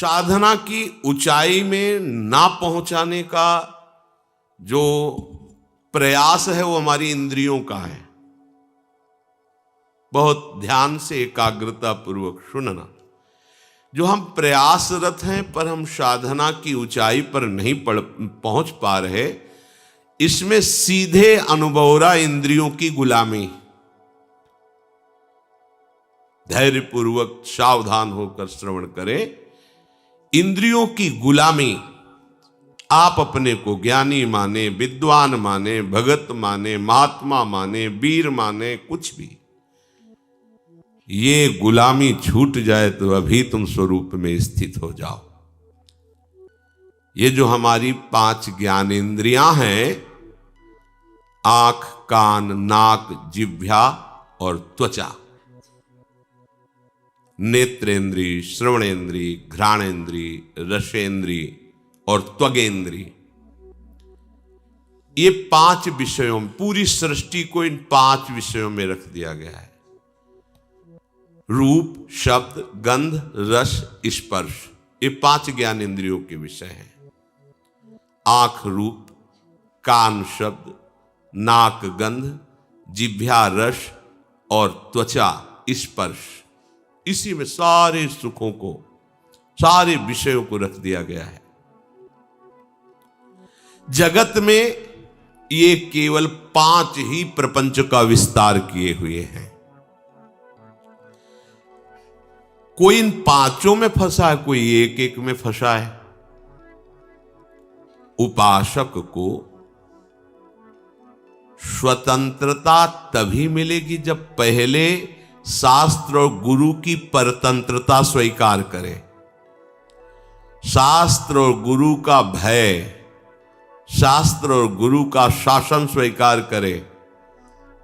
साधना की ऊंचाई में ना पहुंचाने का जो प्रयास है वो हमारी इंद्रियों का है। बहुत ध्यान से एकाग्रता पूर्वक सुनना। जो हम प्रयासरत हैं पर हम साधना की ऊंचाई पर नहीं पहुंच पा रहे, इसमें सीधे अनुभवरा इंद्रियों की गुलामी। धैर्यपूर्वक सावधान होकर श्रवण करें। इंद्रियों की गुलामी, आप अपने को ज्ञानी माने, विद्वान माने, भगत माने, महात्मा माने, वीर माने, कुछ भी, ये गुलामी छूट जाए तो अभी तुम स्वरूप में स्थित हो जाओ। ये जो हमारी 5 ज्ञानेंद्रियां हैं, आंख, कान, नाक, जिह्वा और त्वचा, नेत्रेंद्री, श्रवणेंद्री, घ्राणेंद्री, रसेंद्री और त्वगेंद्री, ये 5 विषयों में, पूरी सृष्टि को इन 5 विषयों में रख दिया गया है। रूप, शब्द, गंध, रस, स्पर्श, ये 5 ज्ञान इंद्रियों के विषय हैं। आंख रूप, कान शब्द, नाक गंध, जिह्वा रस और त्वचा स्पर्श, इसी में सारे सुखों को, सारे विषयों को रख दिया गया है। जगत में ये केवल 5 ही प्रपंच का विस्तार किए हुए हैं। कोई इन 5 में फंसा है, कोई एक एक में फंसा है। उपासक को स्वतंत्रता तभी मिलेगी जब पहले शास्त्र और गुरु की परतंत्रता स्वीकार करे। शास्त्र और गुरु का भय, शास्त्र और गुरु का शासन स्वीकार करे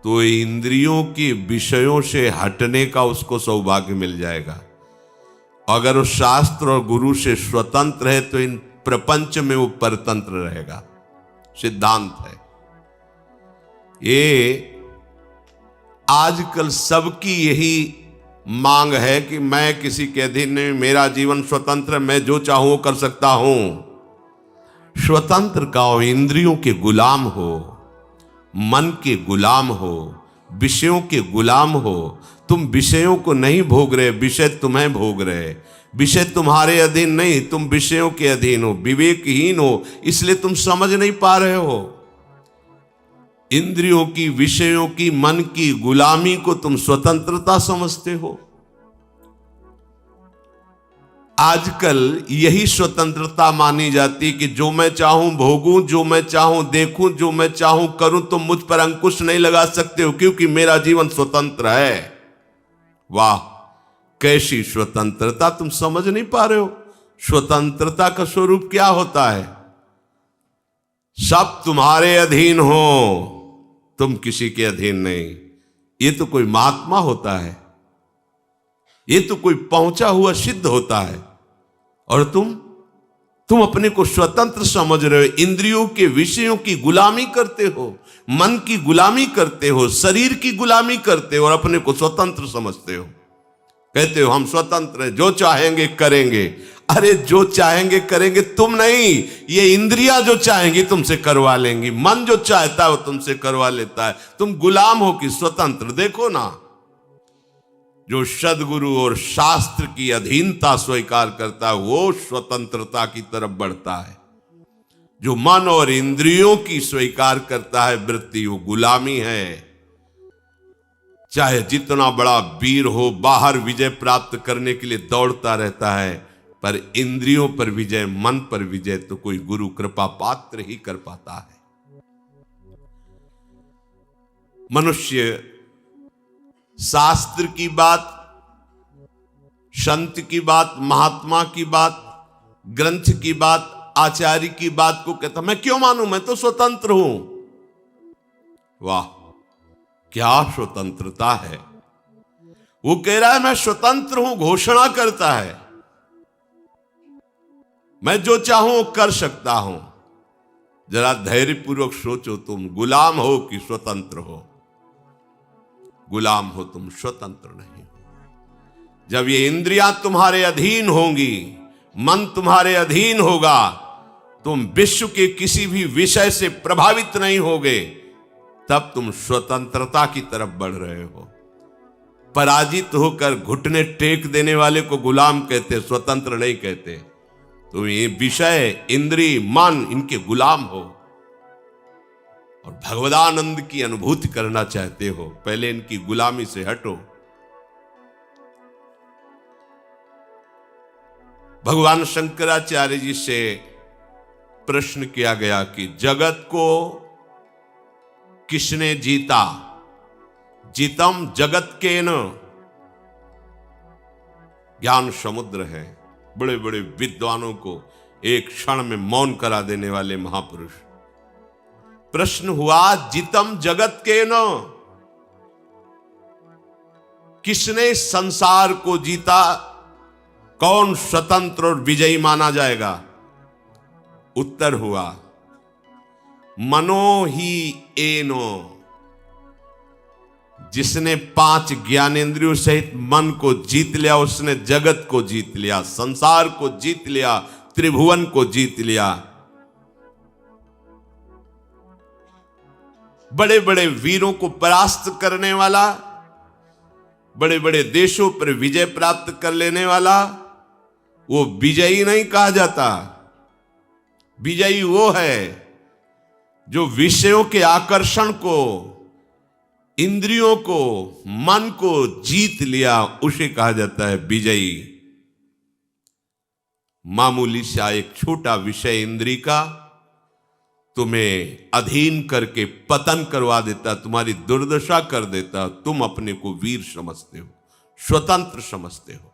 तो इंद्रियों के विषयों से हटने का उसको सौभाग्य मिल जाएगा। अगर वो शास्त्र और गुरु से स्वतंत्र है तो इन प्रपंच में वो परतंत्र रहेगा। सिद्धांत है ये। आजकल सबकी यही मांग है कि मैं किसी के अधीन नहीं, मेरा जीवन स्वतंत्र, मैं जो चाहूं वो कर सकता हूं। स्वतंत्र का हो, इंद्रियों के गुलाम हो, मन के गुलाम हो, विषयों के गुलाम हो। तुम विषयों को नहीं भोग रहे, विषय तुम्हें भोग रहे। विषय तुम्हारे अधीन नहीं, तुम विषयों के अधीन हो, विवेकहीन हो, इसलिए तुम समझ नहीं पा रहे हो। इंद्रियों की, विषयों की, मन की गुलामी को तुम स्वतंत्रता समझते हो। आजकल यही स्वतंत्रता मानी जाती कि जो मैं चाहूं भोगूं, जो मैं चाहूं देखूं, जो मैं चाहूं करूं, तुम मुझ पर अंकुश नहीं लगा सकते हो क्योंकि मेरा जीवन स्वतंत्र है। वाह, कैसी स्वतंत्रता! तुम समझ नहीं पा रहे हो स्वतंत्रता का स्वरूप क्या होता है। सब तुम्हारे अधीन हो, तुम किसी के अधीन नहीं। ये तो कोई महात्मा होता है, ये तो कोई पहुंचा हुआ सिद्ध होता है, और तुम अपने को स्वतंत्र समझ रहे हो। इंद्रियों के विषयों की गुलामी करते हो, मन की गुलामी करते हो, शरीर की गुलामी करते हो और अपने को स्वतंत्र समझते हो। कहते हो हम स्वतंत्र हैं, जो चाहेंगे करेंगे। अरे जो चाहेंगे करेंगे तुम नहीं, ये इंद्रियां जो चाहेंगी तुमसे करवा लेंगी। मन जो चाहता है वो तुमसे करवा लेता है। तुम गुलाम हो कि स्वतंत्र? देखो ना, जो सद्गुरु और शास्त्र की अधीनता स्वीकार करता है वो स्वतंत्रता की तरफ बढ़ता है। जो मन और इंद्रियों की स्वीकार करता है वृत्ति, वो गुलामी है। चाहे जितना बड़ा वीर हो, बाहर विजय प्राप्त करने के लिए दौड़ता रहता है, पर इंद्रियों पर विजय, मन पर विजय तो कोई गुरु कृपा पात्र ही कर पाता है। मनुष्य शास्त्र की बात, संत की बात, महात्मा की बात, ग्रंथ की बात, आचार्य की बात को कहता मैं क्यों मानूं, मैं तो स्वतंत्र हूं। वाह, क्या स्वतंत्रता है! वो कह रहा है मैं स्वतंत्र हूं, घोषणा करता है मैं जो चाहूं कर सकता हूं। जरा धैर्यपूर्वक सोचो, तुम गुलाम हो कि स्वतंत्र हो? गुलाम हो तुम, स्वतंत्र नहीं हो। जब ये इंद्रियां तुम्हारे अधीन होंगी, मन तुम्हारे अधीन होगा, तुम विश्व के किसी भी विषय से प्रभावित नहीं होगे, तब तुम स्वतंत्रता की तरफ बढ़ रहे हो। पराजित होकर घुटने टेक देने वाले को गुलाम कहते, स्वतंत्र नहीं कहते। तुम ये विषय, इंद्रिय, मन, इनके गुलाम हो और भगवदानंद की अनुभूति करना चाहते हो, पहले इनकी गुलामी से हटो। भगवान शंकराचार्य जी से प्रश्न किया गया कि जगत को किसने जीता? जीतम जगत के न। ज्ञान समुद्र है, बड़े बड़े विद्वानों को एक क्षण में मौन करा देने वाले महापुरुष। प्रश्न हुआ, जीतम जगत के न, किसने संसार को जीता? कौन स्वतंत्र और विजयी माना जाएगा? उत्तर हुआ, मनो ही एनो। जिसने 5 ज्ञानेंद्रियों सहित मन को जीत लिया, उसने जगत को जीत लिया, संसार को जीत लिया, त्रिभुवन को जीत लिया। बड़े बड़े वीरों को परास्त करने वाला, बड़े बड़े देशों पर विजय प्राप्त कर लेने वाला, वो विजयी नहीं कहा जाता। विजयी वो है जो विषयों के आकर्षण को, इंद्रियों को, मन को जीत लिया, उसे कहा जाता है विजयी। मामूली सा एक छोटा विषय इंद्रिय का तुम्हें अधीन करके पतन करवा देता, तुम्हारी दुर्दशा कर देता। तुम अपने को वीर समझते हो, स्वतंत्र समझते हो।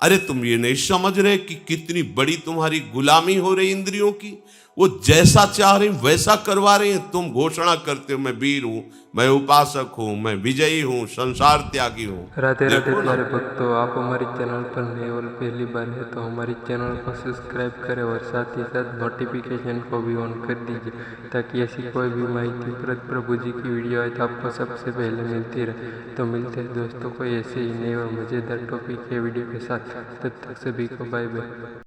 अरे तुम ये नहीं समझ रहे कि कितनी बड़ी तुम्हारी गुलामी हो रही इंद्रियों की। वो जैसा चाह रही वैसा करवा रहे हैं। तुम घोषणा करते हो मैं वीर हूं, मैं उपासक हूं, मैं विजयी हूं, संसार त्यागी हूं। राधे राधे प्यारे भक्तों, आप हमारे चैनल पर नए और पहली बार है तो हमारे चैनल को सब्सक्राइब करें और साथ ही साथ नोटिफिकेशन को भी ऑन कर दीजिए, ताकि ऐसी कोई भी माहिती प्रभु जी की वीडियो आए तो आपको सबसे पहले मिलती रहे। तो मिलते हैं दोस्तों को ऐसे ही नए और मज़ेदार टॉपिक के वीडियो के साथ। तब तक सभी को बाय बाय।